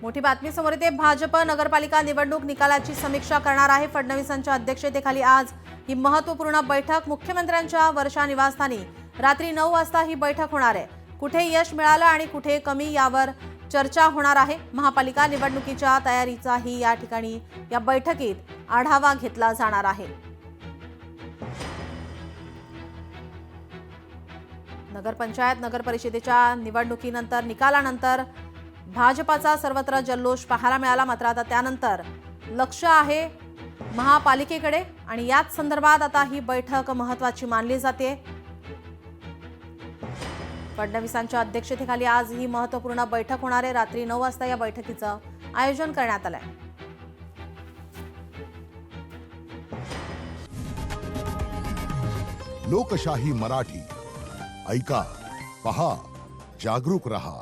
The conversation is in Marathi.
मोठी बातमी समोर येते। भाजप नगरपालिका निवडणूक निकालाची समीक्षा करणार आहे। फडणवीसांच्या अध्यक्षतेखाली आज ही महत्त्वपूर्ण बैठक मुख्यमंत्र्यांच्या वर्षा निवासस्थानी रात्री 9 वाजता ही बैठक होणार आहे। कुठे यश मिळालं आणि कुठे कमी यावर चर्चा होणार आहे। महापालिका निवडणुकीच्या तयारीचाही या ठिकाणी या बैठकीत आढावा घेतला जाणार आहे। नगरपंचायत नगरपरिषदेच्या निवडणुकीनंतर निकालानंतर भाजपाचा सर्वत्र जल्लोष पाहायला मिळाला। मात्र आता त्यानंतर लक्ष आहे महापालिकेकडे आणि याच संदर्भात आता ही बैठक महत्त्वाची मानली जाते। फडणवीसांच्या अध्यक्षतेखाली आज ही महत्त्वपूर्ण बैठक होणार आहे। रात्री 9 वाजता या बैठकीचं आयोजन करण्यात आलंय। लोकशाही मराठी ऐका, पहा, जागरूक रहा।